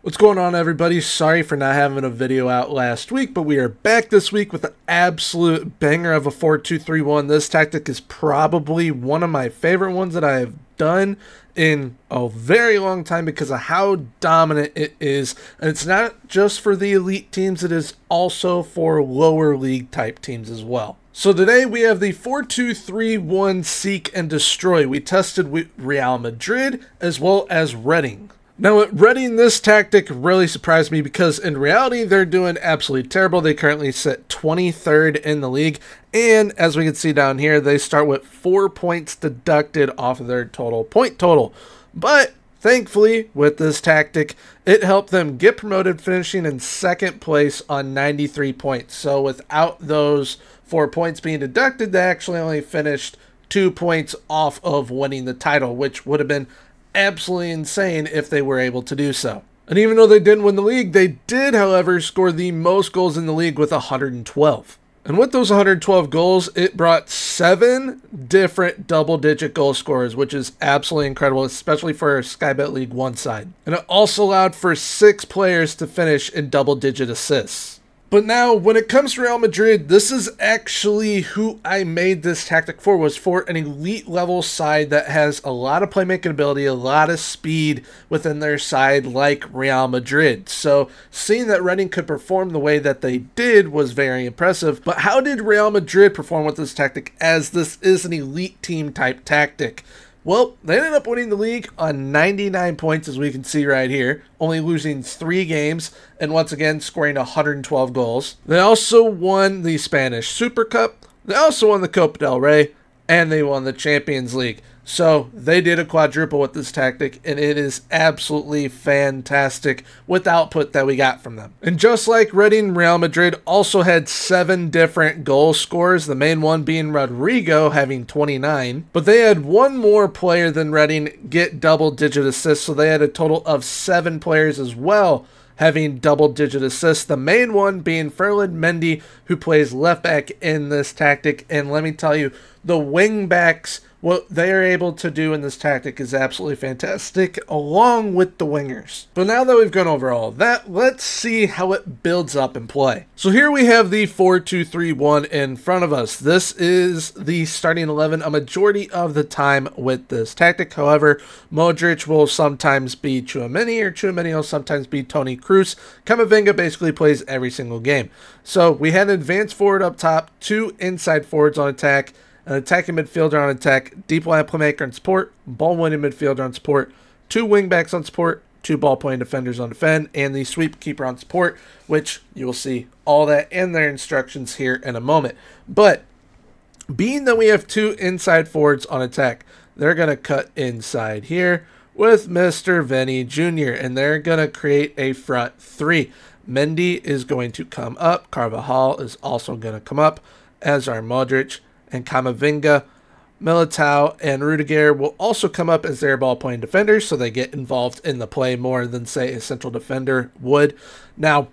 What's going on, everybody? Sorry for not having a video out last week, but we are back this week with an absolute banger of a 4-2-3-1. This tactic is probably one of my favorite ones that I have done in a very long time because of how dominant it is. And it's not just for the elite teams, it is also for lower league type teams as well. So today we have the 4-2-3-1 Seek and Destroy. We tested with Real Madrid as well as Reading. Now at Reading, this tactic really surprised me because in reality they're doing absolutely terrible. They currently sit 23rd in the league, and as we can see down here, they start with 4 points deducted off of their point total. But thankfully, with this tactic, it helped them get promoted, finishing in second place on 93 points. So without those 4 points being deducted, they actually only finished 2 points off of winning the title, which would have been absolutely insane if they were able to do so. And even though they didn't win the league, they did, however, score the most goals in the league with 112. And with those 112 goals, it brought 7 different double-digit goal scorers, which is absolutely incredible, especially for a Skybet League 1 side. And it also allowed for 6 players to finish in double-digit assists. But now, when it comes to Real Madrid, this is actually who I made this tactic for, was for an elite level side that has a lot of playmaking ability, a lot of speed within their side like Real Madrid. So seeing that Reading could perform the way that they did was very impressive. But how did Real Madrid perform with this tactic, as this is an elite team type tactic? Well, they ended up winning the league on 99 points, as we can see right here, only losing 3 games, and once again scoring 112 goals. They also won the Spanish Super Cup, they also won the Copa del Rey, and they won the Champions League. So they did a quadruple with this tactic, and it is absolutely fantastic with the output that we got from them. And just like Reading, Real Madrid also had 7 different goal scorers, the main one being Rodrigo having 29. But they had one more player than Reading get double-digit assists, so they had a total of 7 players as well having double-digit assists. The main one being Ferland Mendy, who plays left back in this tactic. And let me tell you, the wing backs, what they are able to do in this tactic is absolutely fantastic, along with the wingers. But now that we've gone over all of that, let's see how it builds up in play. So here we have the 4-2-3-1 in front of us. This is the starting 11 a majority of the time with this tactic. However, Modric will sometimes be Tchouaméni, or Tchouaméni will sometimes be Toni Kroos. Camavinga basically plays every single game. So we had an advanced forward up top, 2 inside forwards on attack, an attacking midfielder on attack, deep line playmaker on support, ball-winning midfielder on support, 2 wingbacks on support, 2 ball-playing defenders on defend, and the sweep keeper on support, which you will see all that in their instructions here in a moment. But being that we have 2 inside forwards on attack, they're going to cut inside here with Mr. Vinny Jr., and they're going to create a front 3. Mendy is going to come up, Carvajal is also going to come up, as are Modric, and Camavinga, Militao, and Rudiger will also come up as their ball-playing defenders, so they get involved in the play more than, say, a central defender would. Now,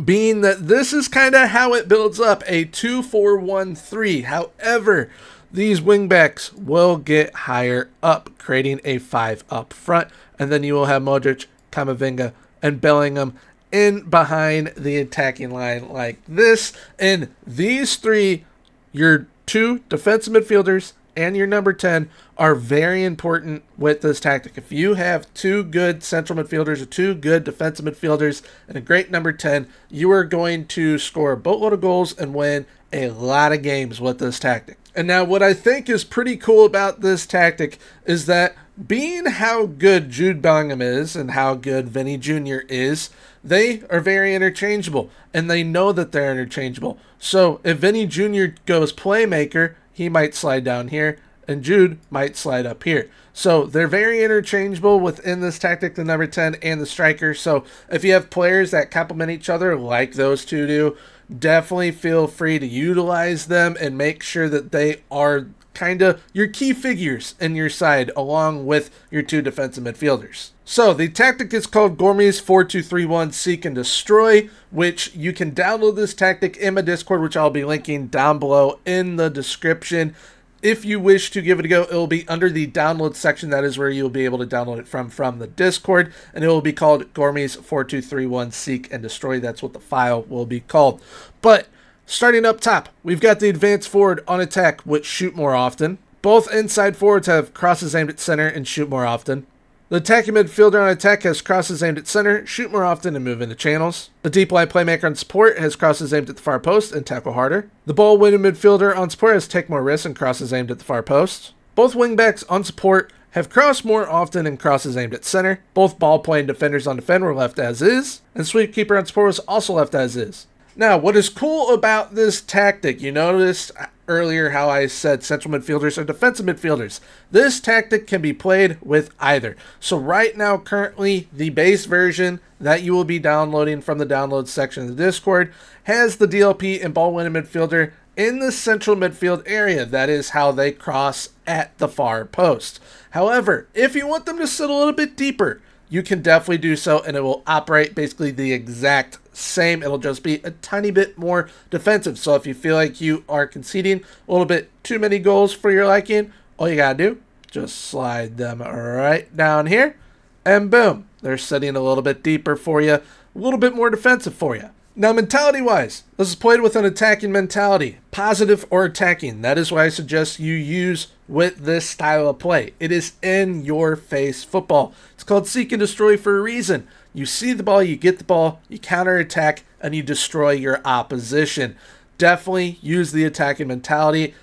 being that this is kind of how it builds up, a 2-4-1-3. However, these wingbacks will get higher up, creating a 5 up front, and then you will have Modric, Camavinga, and Bellingham in behind the attacking line like this. And these 3, your 2 defensive midfielders and your number 10, are very important with this tactic. If you have 2 good central midfielders or 2 good defensive midfielders and a great number 10, you are going to score a boatload of goals and win a lot of games with this tactic. And now what I think is pretty cool about this tactic is that, being how good Jude Bellingham is and how good Vinny Jr. is, they are very interchangeable, and they know that they're interchangeable. So if Vinny Jr. goes playmaker, he might slide down here, and Jude might slide up here. So they're very interchangeable within this tactic, the number 10 and the striker. So if you have players that complement each other like those 2 do, definitely feel free to utilize them and make sure that they are kind of your key figures in your side, along with your 2 defensive midfielders. So the tactic is called Gormy's 4-2-3-1 Seek and Destroy, which you can download this tactic in my Discord, which I'll be linking down below in the description. If you wish to give it a go, it will be under the download section. That is where you'll be able to download it from the Discord, and it will be called Gormy's 4231 Seek and Destroy. That's what the file will be called. But starting up top, we've got the advanced forward on attack, which shoot more often. Both inside forwards have crosses aimed at center and shoot more often. The attacking midfielder on attack has crosses aimed at center, shoot more often, and move into channels. The deep line playmaker on support has crosses aimed at the far post and tackle harder. The ball-winning midfielder on support has take more risks and crosses aimed at the far post. Both wingbacks on support have crossed more often and crosses aimed at center. Both ball-playing defenders on defend were left as is, and sweep keeper on support was also left as is. Now, what is cool about this tactic, you noticed earlier how I said central midfielders are defensive midfielders. This tactic can be played with either. So right now, currently, the base version that you will be downloading from the download section of the Discord has the DLP and ball-winning midfielder in the central midfield area. That is how they cross at the far post. However, if you want them to sit a little bit deeper, you can definitely do so, and it will operate basically the exact same. It'll just be a tiny bit more defensive. So if you feel like you are conceding a little bit too many goals for your liking, all you gotta do, just slide them right down here, and boom, they're sitting a little bit deeper for you, a little bit more defensive for you. Now, mentality-wise, this is played with an attacking mentality, positive or attacking. That is why I suggest you use with this style of play. It is in-your-face football. It's called Seek and Destroy for a reason. You see the ball, you get the ball, you counterattack, and you destroy your opposition. Definitely use the attacking mentality.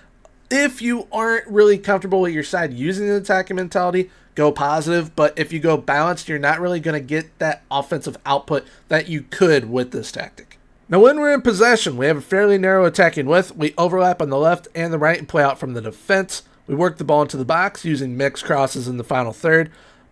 If you aren't really comfortable with your side using the attacking mentality, go positive, but if you go balanced, you're not really going to get that offensive output that you could with this tactic. Now, when we're in possession, we have a fairly narrow attacking width. We overlap on the left and the right and play out from the defense. We work the ball into the box using mixed crosses in the final third.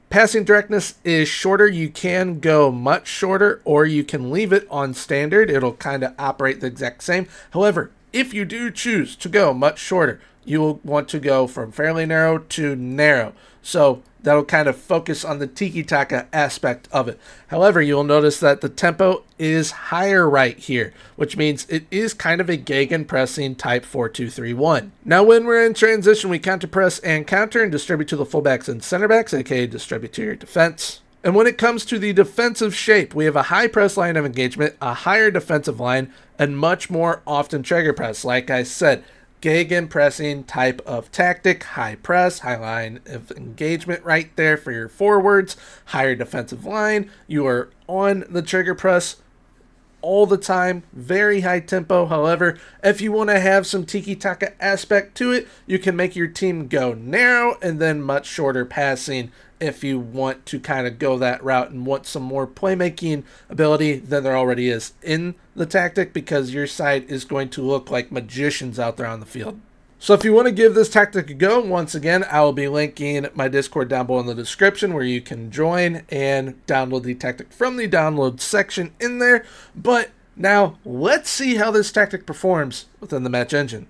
Passing directness is shorter. You can go much shorter, or you can leave it on standard. It'll kind of operate the exact same. However, if you do choose to go much shorter, you will want to go from fairly narrow to narrow. So that'll kind of focus on the tiki-taka aspect of it. However, you'll notice that the tempo is higher right here, which means it is kind of a gegenpressing type 4-2-3-1. Now, when we're in transition, we counter press and counter and distribute to the fullbacks and center backs, aka distribute to your defense. And when it comes to the defensive shape, we have a high press line of engagement, a higher defensive line, and much more often trigger press. Like I said, gegenpressing type of tactic, high press, high line of engagement right there for your forwards, higher defensive line. You are on the trigger press all the time, very high tempo. However, if you want to have some tiki-taka aspect to it, you can make your team go narrow and then much shorter passing if you want to kind of go that route and want some more playmaking ability than there already is in the tactic, because your side is going to look like magicians out there on the field. So if you want to give this tactic a go, once again, I will be linking my Discord down below in the description where you can join and download the tactic from the download section in there. But now let's see how this tactic performs within the match engine.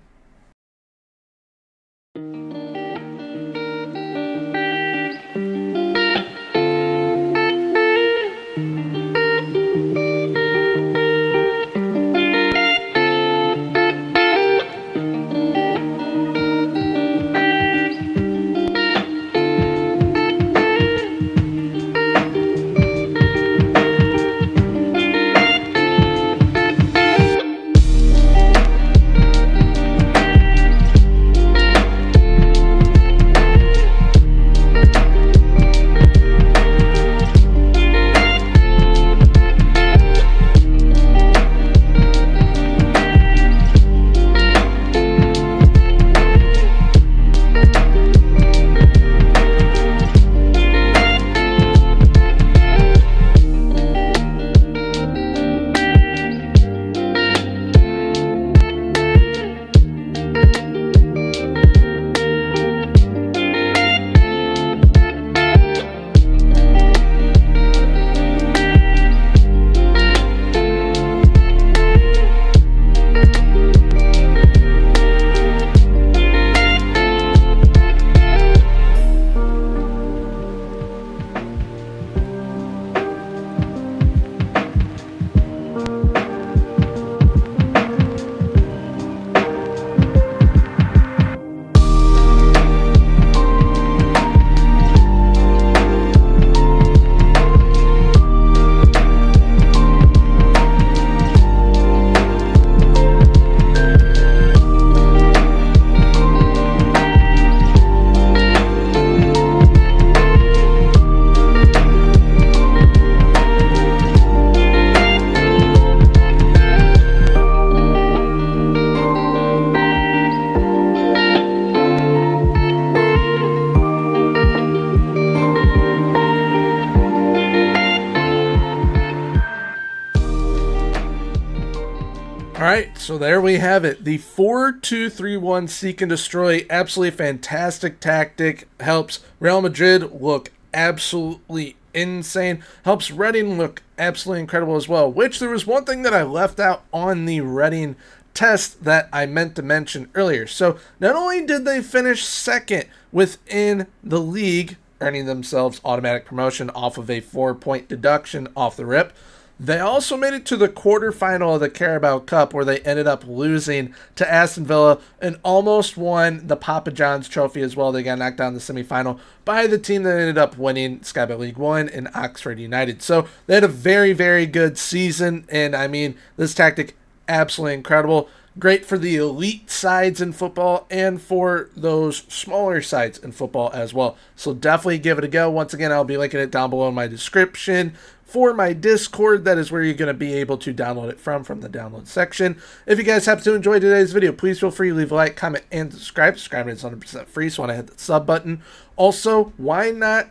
Alright, so there we have it. The 4-2-3-1 Seek and Destroy. Absolutely fantastic tactic. Helps Real Madrid look absolutely insane. Helps Reading look absolutely incredible as well. Which there was one thing that I left out on the Reading test that I meant to mention earlier. So not only did they finish second within the league, earning themselves automatic promotion off of a 4-point deduction off the rip, they also made it to the quarterfinal of the Carabao Cup, where they ended up losing to Aston Villa and almost won the Papa John's Trophy as well. They got knocked down in the semifinal by the team that ended up winning Sky Bet League One in Oxford United. So they had a very, very good season, and I mean, this tactic, absolutely incredible. Great for the elite sides in football and for those smaller sides in football as well. So definitely give it a go. Once again, I'll be linking it down below in my description. For my Discord, that is where you're going to be able to download it from the download section. If you guys happen to enjoy today's video, please feel free to leave a like, comment, and subscribe. Subscribing is 100% free, so when I hit the sub button. Also, why not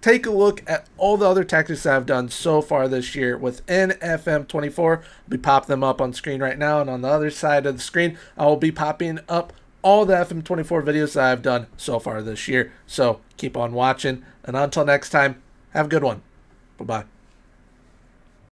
take a look at all the other tactics that I've done so far this year within FM24. I'll be popping them up on screen right now, and on the other side of the screen, I will be popping up all the FM24 videos that I've done so far this year. So keep on watching, and until next time, have a good one. Bye-bye.